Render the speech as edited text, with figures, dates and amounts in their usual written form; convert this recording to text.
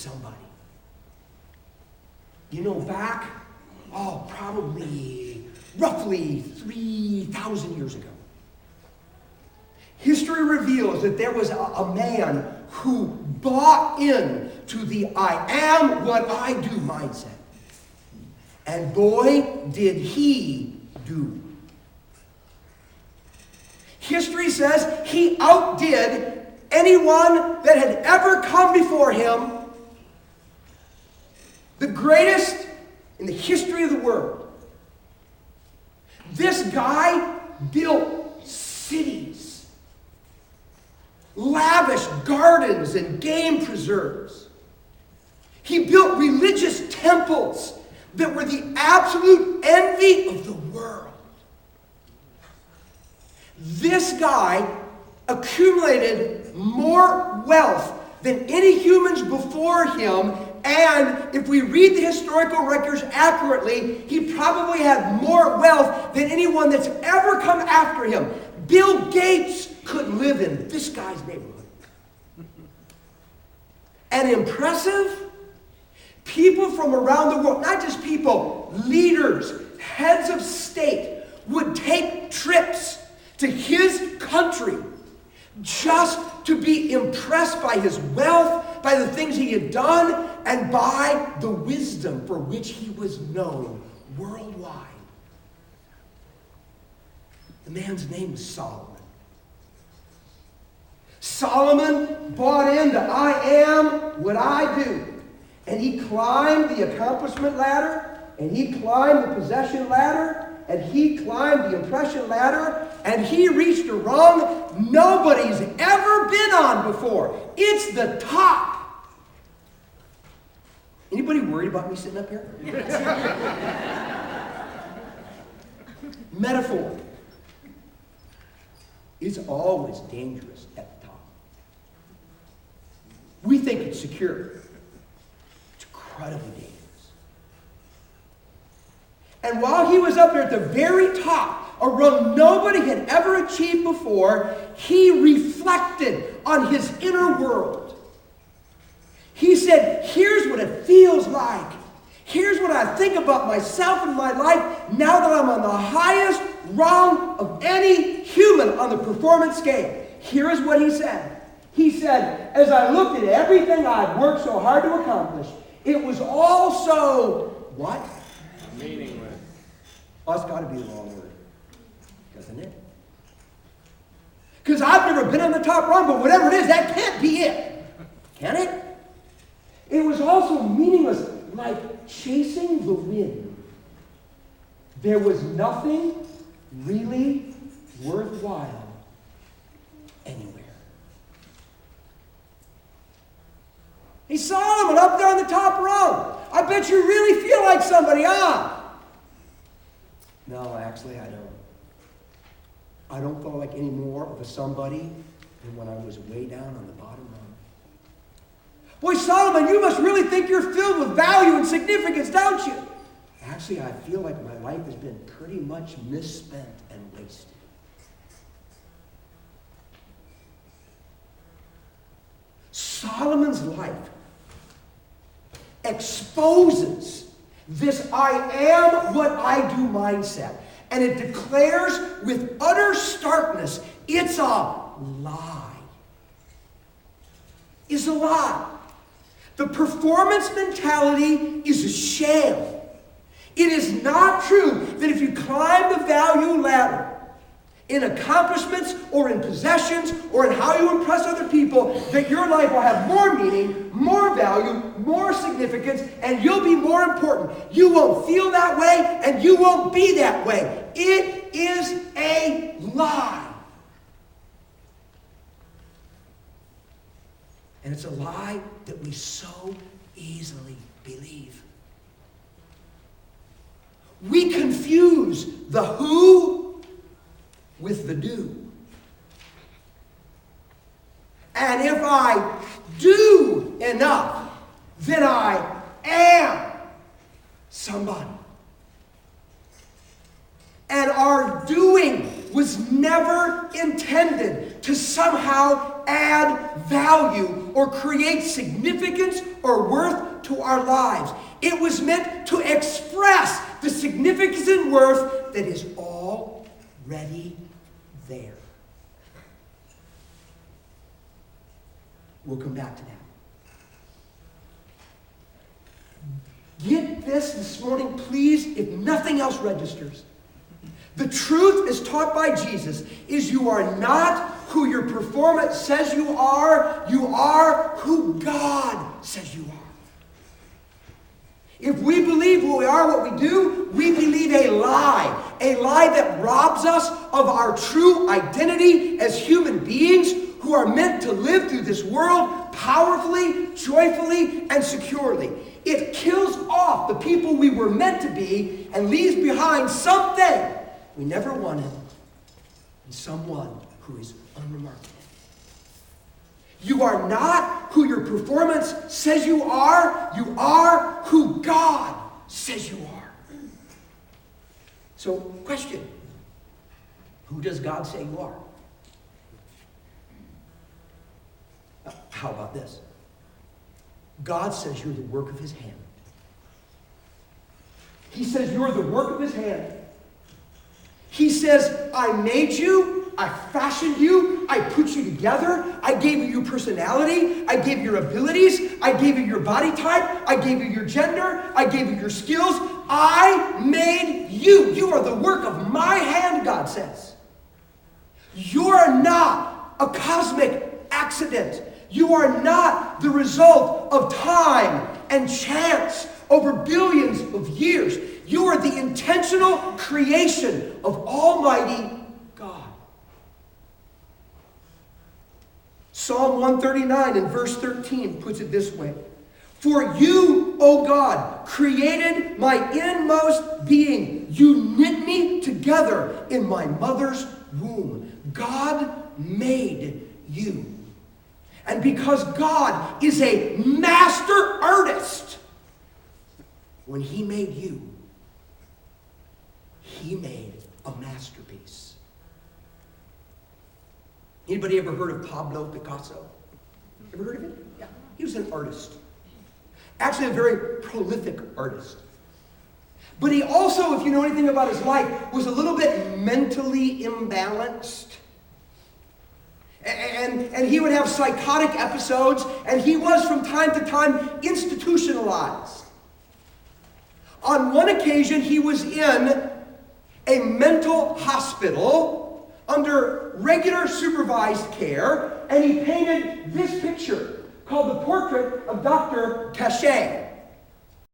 somebody. You know, back, probably roughly 3,000 years ago, history reveals that there was a man who bought in to the I am what I do mindset. And boy, did he do. History says he outdid anyone that had ever come before him, the greatest in the history of the world. This guy built cities, lavish gardens and game preserves. He built religious temples that were the absolute envy of the world. This guy accumulated more wealth than any humans before him, and if we read the historical records accurately, he probably had more wealth than anyone that's ever come after him. Bill Gates couldn't live in this guy's neighborhood. And impressive, people from around the world, not just people, leaders, heads of state, would take trips to his country just to be impressed by his wealth, by the things he had done, and by the wisdom for which he was known worldwide. The man's name was Solomon. Solomon bought into I am what I do. And he climbed the accomplishment ladder, and he climbed the possession ladder, and he climbed the impression ladder, and he reached a rung nobody's ever been on before. It's the top. Anybody worried about me sitting up here? Metaphor. It's always dangerous at the top. We think it's secure. It's incredibly dangerous. And while he was up there at the very top, a rung nobody had ever achieved before, he reflected on his inner world. He said, here's what it feels like. Here's what I think about myself and my life now that I'm on the highest rung of any human on the performance scale. Here is what he said. He said, as I looked at everything I'd worked so hard to accomplish, it was all so, what? Meaningless. Oh, it's got to be the wrong word, doesn't it? Because I've never been on the top rung, but whatever it is, that can't be it. Can it? It was also meaningless, like chasing the wind. There was nothing really worthwhile anywhere. Hey, Solomon, up there on the top rung. I bet you really feel like somebody, huh? No, actually, I don't. I don't feel like any more of a somebody than when I was way down on the bottom rung. Boy, Solomon, you must really think you're filled with value and significance, don't you? Actually, I feel like my life has been pretty much misspent and wasted. Solomon's life exposes this I am what I do mindset. And it declares with utter starkness, it's a lie. It's a lie. The performance mentality is a sham. It is not true that if you climb the value ladder in accomplishments or in possessions or in how you impress other people, that your life will have more meaning, more value, more significance, and you'll be more important. You won't feel that way, and you won't be that way. It is a lie. And it's a lie that we so easily believe. We confuse the who with the do. And if I do enough, then I am somebody. And our doing was never intended to somehow add value or create significance or worth to our lives. It was meant to express the significance and worth that is already there. We'll come back to that. Get this morning, please, if nothing else registers. The truth as taught by Jesus is you are not who your performance says you are who God says you are. If we believe who we are, what we do, we believe a lie that robs us of our true identity as human beings who are meant to live through this world powerfully, joyfully, and securely. It kills off the people we were meant to be and leaves behind something we never wanted and someone who is unremarkable. You are not who your performance says you are who God says you are. So, question. Who does God say you are? How about this? God says you're the work of his hand. He says you're the work of his hand. He says, I made you, I fashioned you, I put you together, I gave you your personality, I gave you your abilities, I gave you your body type, I gave you your gender, I gave you your skills. I made you. You are the work of my hand, God says. You're not a cosmic accident. You are not the result of time and chance over billions of years. You are the intentional creation of Almighty God. Psalm 139 and verse 13 puts it this way. For you, O God, created my inmost being. You knit me together in my mother's womb. God made you. And because God is a master artist, when he made you, he made a masterpiece. Anybody ever heard of Pablo Picasso? Ever heard of him? Yeah. He was an artist. Actually, a very prolific artist. But he also, if you know anything about his life, was a little bit mentally imbalanced. And he would have psychotic episodes, and he was from time to time institutionalized. On one occasion, he was in a mental hospital under regular supervised care, and he painted this picture called the Portrait of Dr. Taché.